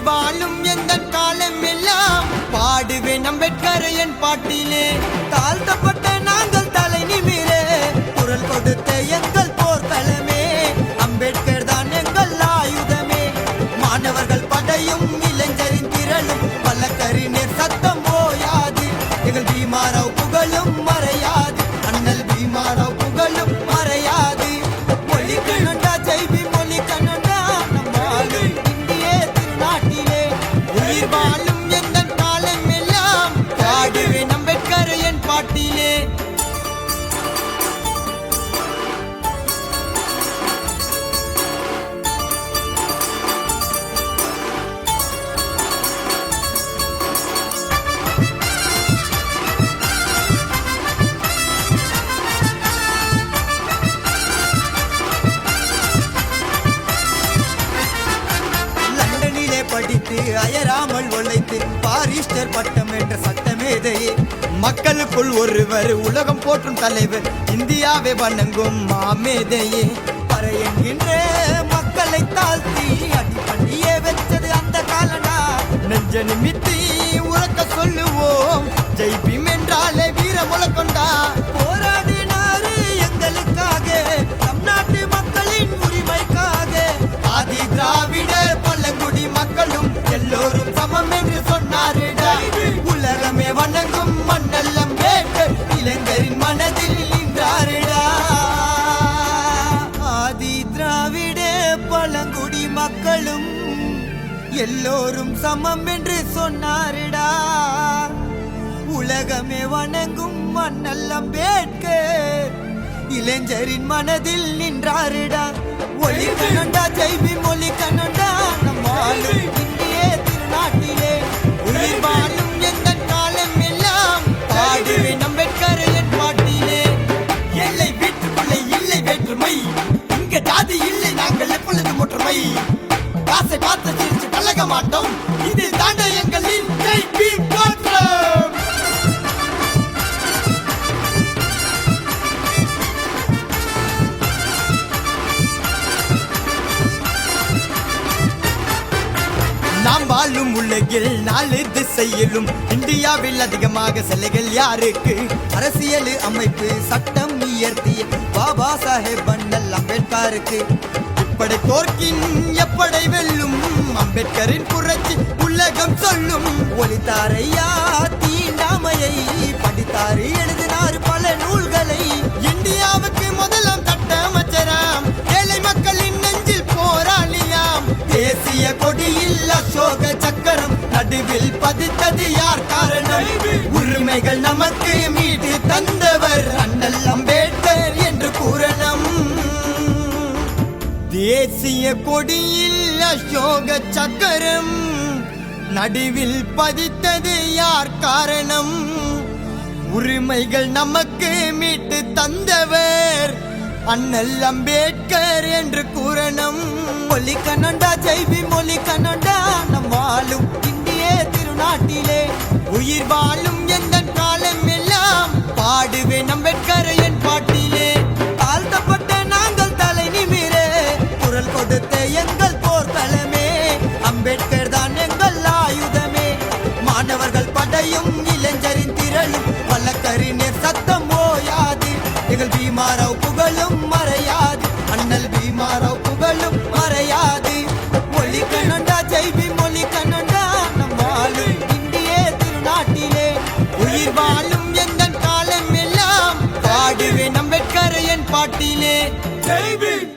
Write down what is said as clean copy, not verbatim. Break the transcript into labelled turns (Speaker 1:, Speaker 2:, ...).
Speaker 1: உயிர் வாழும் எந்த காலம் எல்லாம் பாடுவேன் அம்பேத்கர் என் பாட்டிலே. தாழ்த்தப்பட்ட நாங்கள் தலை நிமிர குரல் கொடுத்த எங்கள் போர்க்களமே, அம்பேத்கர் தான் எங்கள் ஆயுதமே. மாணவர்கள் படையும் இளைஞரின் திரளும் வழக்கறிஞர் சத்தம் ஓயாது. எங்கள் பீமாராவ் புகழும் மறையாது, அண்ணல் பீமாராவ் புகழும் மறையாது. மொழி கனடா ஜெய்பி மொழி கனடா நம்மாலும் இந்திய திருநாட்டிலே. உயிர் வாழும் எந்த காலம் எல்லாம் பாடுவேன் அம்பேத்கர் என் பாட்டிலே. படித்து அயராமல் உழைத்து பாரிஸ்டர் பட்டம் என்ற சட்டமேதையே, மக்களுக்குள் ஒருவர் உலகம் போற்றும் தலைவர் இந்தியாவை வணங்கும் மாமேதையே. பறை என்கின்ற மக்களை தாழ்த்தி அடிப்படியே வச்சது அந்த காலனா. நெஞ்ச நிமித்தி உறக்க சொல்லுவோம் ஜெய் பீம் என்றாலே வீர முழக்கொண்டா. போராடினாரு எங்களுக்காக, நம் நாட்டு மக்களின் உரிமைக்காக. ஆதி திராவிடர் பழங்குடி மக்களும் எல்லோரும் சமம் என்று சொன்னாரிடா. உலகமே வணங்கும் மண்ணல் அம்பேத்கர் இளைஞரின் மனதில் நின்றாரிடா. ஆதி திராவிட பழங்குடி மக்களும் எல்லோரும் சமம் என்று சொன்னாரிடா. உலகமே வணங்கும் மண்ணல் அம்பேத்கர் இளைஞரின் மனதில் நின்றாரிடா. ஒளி கனடா ஜெய்பி மொழி கனடா நம்மாலும் இந்திய திருநாட்டிலே. உயிர் வாழும் எந்த காலம் எல்லாம் பாடுவேன் அம்பேத்கர் என் பாட்டிலே. எல்லை வேற்றுமை இல்லை வேற்றுமை, இங்க ஜாதி இல்லை நாங்கள் எப்பொழுதும் ஒற்றுமை. காசை பார்த்து சிரிச்சு கலக மாட்டோம், இது தாண்ட எங்களின் ஜெய் பீம் போற்றம். நாம் வாழும் உலகில் 4 திசையிலும் இந்தியாவில் அதிகமாக சிலைகள் யாருக்கு? அரசியல் அமைப்பு சட்டம் இயற்றிய பாபா சாஹேப் அண்ணல் அம்பேத்கருக்கு. இப்படை தோற்கின் எப்படை வெல்லும் அம்பேத்கரின் புரட்சி உலகம் சொல்லும். ஒளித்தாரையா தீண்டாமையை படித்தாரு, எழுதினாரு பல நூல்களை. இந்தியாவுக்கு முதலாம் சட்டமச்சராம், ஏழை மக்களின் நெஞ்சில் போராளியாம். தேசிய கொடியில் அசோக சக்கரம் நடுவில் பதித்தது யார் காரணம்? உரிமைகள் நமக்கு மீட்டு தந்தவர் அண்ணல் அம்பேத்கர் என்று கூறணும். தேசிய கொடியில் அசோக சக்கரம் நடுவில் பதித்தது யார் காரணம்? உரிமைகள் நமக்கு மீட்டு தந்தவர் அண்ணல் அம்பேத்கர் என்று கூறணும். மொழி கனடா ஜெய்பி மொழி கனடா நம் வாழும் இந்திய திருநாட்டிலே. உயிர் வாழும் எந்த காலம் எல்லாம் பாடுவேன் அம்பேத்கர் என் பாட்டிலே. தாழ்த்தப்பட்ட நாங்கள் தலை நிமிர குரல் கொடுத்த எங்கள் போர்க்களமே, அம்பேத்கர் தான் எங்கள் ஆயுதமே. மாணவர்கள் படையும் இளைஞரின் திரளும் வழக்கறிஞர் சத்தம் ஓயாது. எங்கள் பீமாராவ் புகழும் மறையாது, அண்ணல் பீமாராவ் புகழும் மறையாது. மொழி கனடா ஜெய்பி மொழி கனடா நம்மாலும் இந்திய திருநாட்டிலே. உயிர் வாழும் எந்த காலம் எல்லாம் பாடுவேன் அம்பேத்கர் என் பாட்டிலே. ஜெய் பீம்.